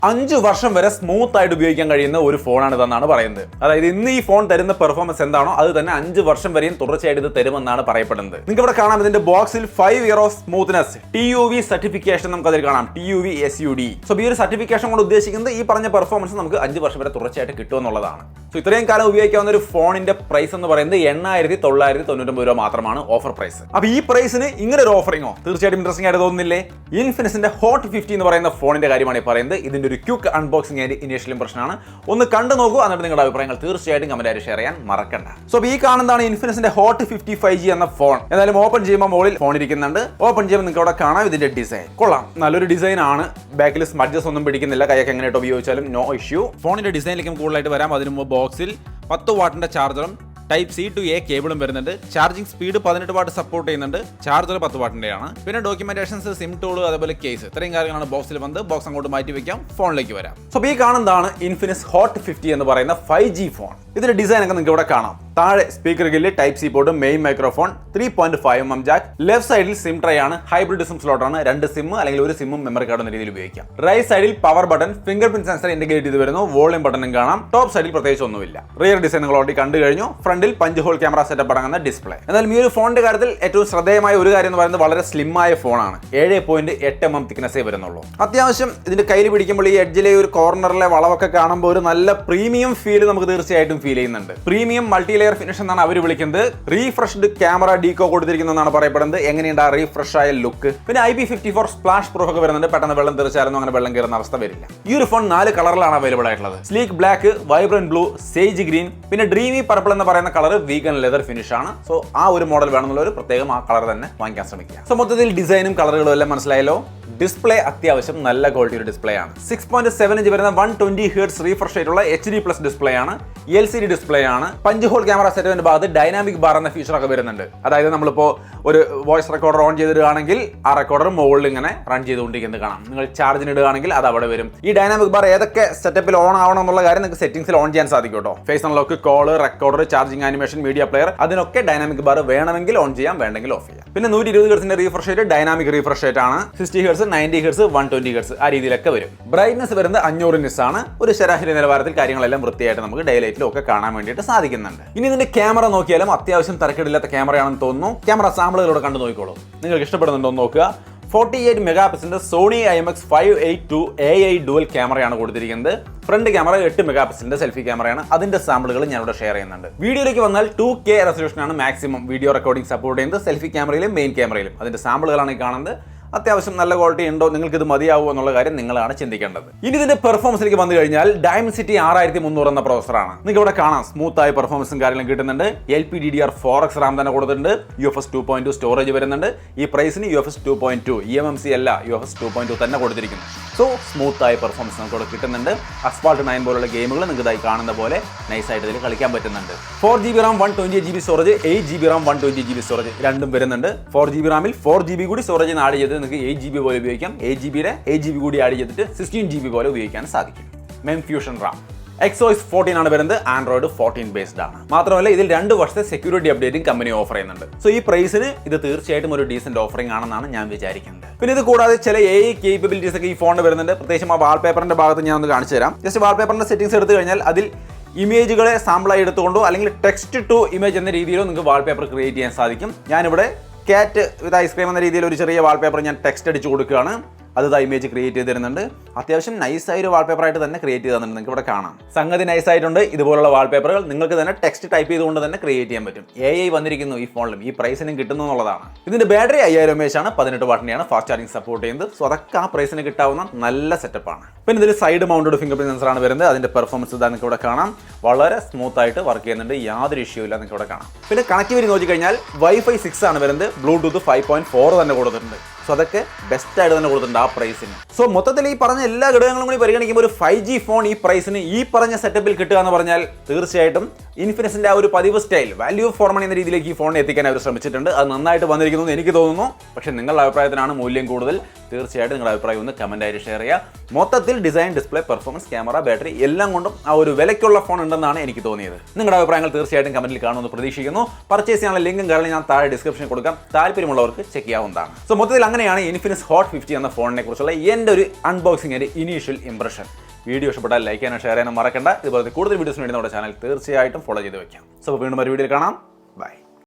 5 വർഷം വരെ സ്മൂത്ത് ആയിട്ട് ഉപയോഗിക്കാൻ കഴിയുന്ന ഒരു ഫോണാണ് ഇതെന്നാണ് പറയുന്നത്. അതായത് ഇന്ന് ഈ ഫോൺ തരുന്ന പെർഫോമൻസ് എന്താണോ അത് തന്നെ 5 വർഷം വരെയും തുടർച്ചയായിട്ട് ഇത് തരുമെന്നാണ് പറയപ്പെടുന്നത്. നിങ്ങൾക്ക് ഇവിടെ കാണാം ഇതിന്റെ ബോക്സിൽ 5 year of smoothness TUV certification നമുക്ക് അതിൽ കാണാം. TUV SUD. സോ ഈ ഒരു സർട്ടിഫിക്കേഷൻ കൊണ്ട് ഉദ്ദേശിക്കുന്നത് ഈ പറഞ്ഞ പെർഫോമൻസ് നമുക്ക് 5 വർഷം വരെ തുടർച്ചയായിട്ട് കിട്ടുമെന്നുള്ളതാണ്. സോ ഇത്രയും കാലം ഉപയോഗിക്കാവുന്ന ഒരു ഫോണിന്റെ പ്രൈസ് എന്ന് പറയുന്നത് 8,999 രൂപ മാത്രമാണ് ഓഫർ പ്രൈസ്. അപ്പൊ ഈ പ്രൈസിന് ഇങ്ങനെ ഒരു ഓഫറിങ്ങോ തീർച്ചയായിട്ടും ഇൻട്രസ്റ്റിംഗ് ആയിട്ട് തോന്നുന്നില്ലേ? ഇൻഫിനിക്സിന്റെ ഹോട്ട് 50 എന്ന് പറയുന്ന ഫോണിന്റെ കാര്യമാണ് ഈ പറയുന്നത്. ഇതിന്റെ ഒരു ക്വിക്ക് അൺബോക്സിംഗ് ആൻഡ് ഇനീഷ്യൽ ഇംപ്രഷനാണ്. ഒന്ന് കണ്ടു നോക്കൂ, എന്നിട്ട് നിങ്ങളുടെ അഭിപ്രായങ്ങൾ തീർച്ചയായിട്ടും കമന്റായിട്ട് ഷെയർ ചെയ്യാൻ മറക്കണ്ട. സോ ഈ കാണുന്നതാണ് ഇൻഫിനിക്സിന്റെ ഹോട്ട് 50 5G എന്ന ഫോൺ. എന്തായാലും ഓപ്പൺ ചെയ്യുമ്പോൾ മുകളിൽ ഫോൺ ഇരിക്കുന്നുണ്ട്. ഓപ്പൺ ചെയ്യുമ്പോൾ നിങ്ങൾക്ക് അവിടെ കാണാം ഇതിന്റെ ഡിസൈൻ. കൊള്ളാം, നല്ലൊരു ഡിസൈൻ ആണ്. ബാക്കിൽ സ്മഡ്ജസ് ഒന്നും പിടിക്കുന്നില്ല. കൈയൊക്കെ എങ്ങനെയായിട്ട് ഉപയോഗിച്ചാലും നോ ഇഷ്യൂ. ഫോണിന്റെ ഡിസൈനിലേക്കും കൂടുതലായിട്ട് വരാം. അതിന് മുമ്പ് ബോക്സിൽ 10 വാട്ടിന്റെ ചാർജറും ടൈപ്പ് C to A കേബിളും വരുന്നുണ്ട്. ചാർജിംഗ് സ്പീഡ് 18 വാട്ട് സപ്പോർട്ട് ചെയ്യുന്നുണ്ട്. ചാർജർ 10 വാട്ടിന്റെയാണ്. പിന്നെ ഡോക്യുമെന്റേഷൻസ്, സിം ടൂൾ, അതേപോലെ കേസ്, ഇത്രയും കാര്യങ്ങളാണ് ബോക്സിൽ വന്ന്. ബോക്സ് അങ്ങോട്ട് മാറ്റി വെക്കാം, ഫോണിലേക്ക് വരാം. സോ ഈ കാണുന്നതാണ് ഇൻഫിനിക്സ് ഹോട്ട് 50 എന്ന് പറയുന്ന 5G ഫോൺ. ഇതിന്റെ ഡിസൈൻ ഒക്കെ നിങ്ങൾക്ക് ഇവിടെ കാണാം. താഴെ speaker Gill, type C port, main microphone, 3.5mm Jack. Left സൈഡിൽ സിം ട്രൈ ആണ്. ഹൈബ്രിഡ് സിം സ്ലോട്ട് ആണ്. 2 സിം അല്ലെങ്കിൽ ഒരു സിമ്മും മെമ്മറി കാർഡ് എന്ന രീതിയിൽ ഉപയോഗിക്കാം. റൈറ്റ് സൈഡിൽ power button, finger print sensor integrate ചെയ്ത് വരുന്നു. വോളിയം ബട്ടണും കാണാം. ടോപ്പ് സൈഡിൽ പ്രത്യേകിച്ച് ഒന്നുമില്ല. റിയർ ഡിസൈൻ നിങ്ങൾ ഓൾറെഡി കണ്ടു കഴിഞ്ഞു. ഫ്രണ്ടിൽ 5 ഹോൾ ക്യാമറ സെറ്റപ്പ് അടങ്ങുന്ന ഡിസ്പ്ലേ. എന്നാൽ ഈ ഒരു ഫോണിന്റെ കാര്യത്തിൽ ഏറ്റവും ശ്രദ്ധേയമായ ഒരു കാര്യം എന്ന് പറയുന്നത് വളരെ സ്ലിം ആയ ഫോണാണ്. 7.8mm തിക്നെസ്സേ വരുന്നുള്ളൂ. അത്യാവശ്യം ഇതിന്റെ കയ്യിൽ പിടിക്കുമ്പോൾ ഈ എഡ്ജിലെ ഒരു കോർണറിലെ വളവൊക്കെ കാണുമ്പോൾ ഒരു നല്ല പ്രീമിയം ഫീൽ നമുക്ക് തീർച്ചയായിട്ടും ഫീൽ ചെയ്യുന്നുണ്ട്. പ്രീമിയം മൾട്ടി ലെയർ ഫിനിഷ് എന്നാണ് അവർ വിളിക്കുന്നത്. റീഫ്രഷ്ഡ് ക്യാമറ ഡീകോ കൊടുത്തിരിക്കുന്നതാണ് പറയപ്പെടുന്നത്. എങ്ങനെയുണ്ട് ആ റീഫ്രഷ് ആയ ലുക്ക്? പിന്നെ IP54 സ്പ്ലാഷ് പ്രൂഫ് ഒക്കെ വരുന്നുണ്ട്. പെട്ടെന്ന് വെള്ളം തെറിച്ചാലും അങ്ങനെ വെള്ളം കയറുന്ന അവസ്ഥ വരില്ല. ഈ ഒരു ഫോൺ 4 കളറിലാണ് അവൈലബിൾ ആയിട്ടുള്ളത്. Sleek black, vibrant blue, sage green, പിന്നെ ഡ്രീമി പർപ്പിൾ എന്ന് പറയുന്ന കളർ വീഗൻ ലെതർ ഫിനിഷ് ആണ്. സോ ആ ഒരു മോഡൽ വേണമെന്നുള്ളവർ പ്രത്യേകം ആ കളർ തന്നെ വാങ്ങിക്കാൻ ശ്രമിക്കുക. സോ മൊത്തത്തിൽ ഡിസൈനും കളറുകളും എല്ലാം മനസ്സിലായല്ലോ. ഡിസ്പ്ലേ അത്യാവശ്യം നല്ല ക്വാളിറ്റി ഡിസ്പ്ലേ ആണ്. 6.7 ഇഞ്ച് വരുന്ന 120 Hz റീഫ്രഷ് ആയിട്ടുള്ള HD+ ഡിസ്പ്ലേ ആണ്. LCD ഡിസ്പ്ലേ ആണ്. 5 ഹോൾ ക്യാമറ സെറ്റപ്പിന്റെ ഭാഗത്ത് ഡൈനാമിക് ബാർ എന്ന ഫീച്ചർ ഒക്കെ വരുന്നുണ്ട്. അതായത് നമ്മളിപ്പോൾ ഒരു വോയിസ് റെക്കോർഡർ ഓൺ ചെയ്തിടുകയാണെങ്കിൽ ആ റെക്കോർഡർ മുകളിൽ ഇങ്ങനെ റൺ ചെയ്തുകൊണ്ടിരിക്കുന്നത് കാണാം. നിങ്ങൾ ചാർജിന് ഇടുകയാണെങ്കിൽ അത് അവിടെ വരും. ഈ ഡൈനാമിക് ബാർ ഏതൊക്കെ സെറ്റപ്പിൽ ഓൺ ആവണം എന്നുള്ള കാര്യം നിങ്ങൾക്ക് സെറ്റിംഗ്സിൽ ഓൺ ചെയ്യാൻ സാധിക്കും കേട്ടോ. Face unlock, call, recorder, charging animation, media player, അതിനൊക്കെ ഡൈനാമിക് ബാർ വേണമെങ്കിൽ ഓൺ ചെയ്യാം, വേണമെങ്കിൽ ഓഫ് ചെയ്യാം. പിന്നെ 120 Hz refresh rate dynamic refresh rate ആണ്. 60 Hz, 90 Hz, 120 Hz ആ രീതിയിലൊക്കെ വരും. ബ്രൈറ്റ്നസ് വരുന്നത് 500 nits ആണ്. ഒരു ശരാശരി നിലവാരത്തിൽ കാര്യങ്ങളെല്ലാം വൃത്തിയായിട്ട് നമുക്ക് ഡേലൈറ്റിലും ഒക്കെ കാണാൻ വേണ്ടിയിട്ട് സാധിക്കുന്നുണ്ട്. ഇനി ഇതിന്റെ ക്യാമറ നോക്കിയാലും അത്യാവശ്യം തരക്കേടില്ലാത്ത ക്യാമറയാണെന്ന് തോന്നുന്നു. ക്യാമറ സാമ്പിളുകളോട് കണ്ടു നോക്കിക്കോളൂ. നിങ്ങൾക്ക് ഇഷ്ടപ്പെടുന്നുണ്ടോ എന്ന് നോക്കുക. 48 മെഗാപിക്സലിന്റെ സോണി IMX 582 AI ഡുവൽ ക്യാമറയാണ് കൊടുത്തിരിക്കുന്നത്. ഫ്രണ്ട് ക്യാമറ 8 മെഗാപിക്സലിന്റെ സെൽഫി ക്യാമറയാണ്. അതിന്റെ സാമ്പിളുകൾ ഞാൻ ഇവിടെ ഷെയർ ചെയ്യുന്നുണ്ട്. വീഡിയോയിലേക്ക് വന്നാൽ 2K റെസൊല്യൂഷനാണ് മാക്സിമം വീഡിയോ റെക്കോർഡിംഗ് സപ്പോർട്ട് ചെയ്യുന്നത് സെൽഫി ക്യാമറയിലും മെയിൻ ക്യാമറയിലും. അതിന്റെ സാമ്പിളുകളാണ് ഈ കാണുന്നത്. അത്യാവശ്യം നല്ല ക്വാളിറ്റി ഉണ്ടോ, നിങ്ങൾക്ക് ഇത് മതിയാവുമോ എന്നുള്ള കാര്യം നിങ്ങളാണ് ചിന്തിക്കേണ്ടത്. ഇനി ഇതിന്റെ പെർഫോമൻസിലേക്ക് വന്നു കഴിഞ്ഞാൽ Dimensity 6300 എന്ന പ്രോസറാണ്. നിങ്ങൾക്ക് ഇവിടെ കാണാം സ്മൂത്ത് ആയ പെർഫോമൻസും കാര്യങ്ങളും കിട്ടുന്നുണ്ട്. LPDDR4X റാം തന്നെ കൊടുത്തിട്ടുണ്ട്. UFS 2.2 സ്റ്റോറേജ് വരുന്നുണ്ട്. ഈ പ്രൈസിന് UFS 2.2 eMMC അല്ല, UFS 2.2 തന്നെ കൊടുത്തിരിക്കുന്നു. സോ സ്മൂത്ത് ആയ പെർഫോമൻസ് നമുക്ക് ഇവിടെ കിട്ടുന്നുണ്ട്. Asphalt 9 പോലുള്ള ഗെയിമുകൾ നിങ്ങൾക്ക് ഇതായി കാണുന്ന പോലെ നൈസായിട്ട് ഇതിൽ കളിക്കാൻ പറ്റുന്നുണ്ട്. 4GB Ram 128GB storage, 8GB Ram 128GB storage രണ്ടും വരുന്നുണ്ട്. 4GB റാമിൽ 4GB കൂടി സ്റ്റോറേജ് ആഡ് ചെയ്ത് നിങ്ങൾക്ക് 8GB പോലെ ഉപയോഗിക്കാം. 8GBയുടെ 8GB കൂടി ആഡ് ചെയ്തിട്ട് 16GB പോലെ ഉപയോഗിക്കാൻ സാധിക്കും. മെംഫ്യൂഷൻ റാം XOS 14 ആണ് വരുന്നത്. ആൻഡ്രോയിഡ് 14 ബേസ്ഡ് ആണ്. മാത്രമല്ല ഇതിൽ 2 വർഷത്തെ സെക്യൂരിറ്റി അപ്ഡേറ്റും കമ്പനി ഓഫർ ചെയ്യുന്നുണ്ട്. സോ ഈ പ്രൈസിന് ഇത് തീർച്ചയായിട്ടും ഒരു ഡീസന്റ് ഓഫറിംഗ് ആണെന്നാണ് ഞാൻ വിചാരിക്കുന്നത്. പിന്നെ ഇത് കൂടാതെ ചില AI കേപ്പബിലിറ്റീസ് ഒക്കെ ഈ ഫോണിൽ വരുന്നുണ്ട്. പ്രത്യേകിച്ചും ആ വാൾപേപ്പറിന്റെ ഭാഗത്ത് ഞാൻ ഒന്ന് കാണിച്ചു തരാം. ജസ്റ്റ് വാൾപേപ്പറിന്റെ സെറ്റിംഗ്സ് എടുത്തു കഴിഞ്ഞാൽ അതിൽ ഇമേജുകളെ സാമ്പിളായി എടുത്തുകൊണ്ടോ അല്ലെങ്കിൽ ടെക്സ്റ്റ് ടു ഇമേജ് എന്ന രീതിയിലോ നിങ്ങൾക്ക് വാൾപേപ്പർ ക്രിയേറ്റ് ചെയ്യാൻ സാധിക്കും. ഞാനിവിടെ കാറ്റ് വിത്ത് ഐസ്ക്രീം എന്ന രീതിയിൽ ഒരു ചെറിയ വാൾപേപ്പർ ഞാൻ ടെക്സ്റ്റ് അടിച്ചു കൊടുക്കുകയാണ്. അത് ഇമേജ് ക്രിയേറ്റ് ചെയ്ത് തരുന്നുണ്ട്. അത്യാവശ്യം നൈസായ ഒരു വാൾപേപ്പറായിട്ട് തന്നെ ക്രിയേറ്റ് ചെയ്ത് തന്നിട്ടുണ്ട്. നിങ്ങൾക്ക് ഇവിടെ കാണാം സംഗതി നൈസായിട്ടുണ്ട്. ഇതുപോലുള്ള വാൾപേപ്പറുകൾ നിങ്ങൾക്ക് തന്നെ ടെക്സ്റ്റ് ടൈപ്പ് ചെയ്തുകൊണ്ട് തന്നെ ക്രിയേറ്റ് ചെയ്യാൻ പറ്റും. AI വന്നിരിക്കുന്നു ഈ ഫോണിലും, ഈ പ്രൈസിനും കിട്ടുന്നു എന്നുള്ളതാണ്. ഇതിന്റെ ബാറ്ററി 5000 mAh ആണ്. 18 വാട്ടിന്റെയാണ്. ഫാസ്റ്റ് ചാർജിംഗ് സപ്പോർട്ട് ചെയ്യുന്നത്. സോ അതൊക്കെ ആ പ്രൈസിന് കിട്ടാവുന്ന നല്ല സെറ്റപ്പാണ്. പിന്നെ ഇതിൽ side mounted finger print sensor ആണ് വരുന്നത്. അതിന്റെ പെർഫോമൻസ് ഇതാ നിങ്ങൾക്ക് ഇവിടെ കാണാം. വളരെ സ്മൂത്ത് ആയിട്ട് വർക്ക് ചെയ്യുന്നുണ്ട്. യാതൊരു ഇഷ്യൂ ഇല്ല നിങ്ങൾക്ക് ഇവിടെ കാണാം. പിന്നെ കണക്ടിവിറ്റി നോക്കി കഴിഞ്ഞാൽ Wi-Fi 6 ആണ് വരുന്നത്. ബ്ലൂടൂത്ത് 5.4 തന്നെ കൊടുത്തിട്ടുണ്ട്. സോ അതൊക്കെ ബെസ്റ്റ് ആയിട്ട് തന്നെ കൊടുത്തിട്ടുണ്ട് ആ പ്രൈസിന്. സോ മൊത്തത്തിൽ ഈ പറഞ്ഞ എല്ലാ ഘടകങ്ങളും കൂടി പരിഗണിക്കുമ്പോൾ ഒരു 5G ഫോൺ ഈ പ്രൈസിന് ഈ പറഞ്ഞ സെറ്റപ്പിൽ കിട്ടുക എന്ന് പറഞ്ഞാൽ തീർച്ചയായിട്ടും ഇൻഫിനിക്സിന്റെ ആ ഒരു പതിവ് സ്റ്റൈൽ വാല്യൂ ഫോർ മണി എന്ന രീതിയിലേക്ക് ഈ ഫോണിനെ എത്തിക്കാൻ അവർ ശ്രമിച്ചിട്ടുണ്ട്. അത് നന്നായിട്ട് വന്നിരിക്കുന്നു എന്ന് എനിക്ക് തോന്നുന്നു. പക്ഷേ നിങ്ങളുടെ അഭിപ്രായത്തിനാണ് മൂല്യം കൂടുതൽ. തീർച്ചയായിട്ടും നിങ്ങളുടെ അഭിപ്രായം ഒന്ന് കമന്റായിട്ട് ഷെയർ ചെയ്യുക. മൊത്തത്തിൽ design, display, performance, camera, battery എല്ലാം കൊണ്ടും ആ ഒരു വിലയ്ക്കുള്ള ഫോൺ ഉണ്ടെന്നാണ് എനിക്ക് തോന്നിയത്. നിങ്ങളുടെ അഭിപ്രായങ്ങൾ തീർച്ചയായിട്ടും കമന്റിൽ കാണുമെന്ന് പ്രതീക്ഷിക്കുന്നു. പർച്ചേസ് ചെയ്യാനുള്ള ലിങ്കും കാരണം ഞാൻ താഴെ ഡിസ്ക്രിപ്ഷനിൽ കൊടുക്കാം. താല്പര്യമുള്ളവർക്ക് ചെക്ക് ചെയ്യാവുന്നതാണ്. സോ മൊത്തത്തിൽ അങ്ങനെയാണ് ഇൻഫിനിക്സ് ഹോട്ട് 50 എന്ന ഫോണിനെ കുറിച്ചുള്ള എൻ്റെ ഒരു unboxing and initial impression. Video ഇഷ്ടപ്പെട്ടാൽ ലൈക്ക് ചെയ്യാനും ഷെയർ ചെയ്യാനും മറക്കണ്ട. ഇതുപോലത്തെ കൂടുതൽ വീഡിയോസിന് വേണ്ടി നമ്മുടെ ചാനൽ തീർച്ചയായിട്ടും ഫോളോ ചെയ്ത് വെക്കാം. സോ വീണ്ടും ഒരു വീഡിയോയിൽ കാണാം.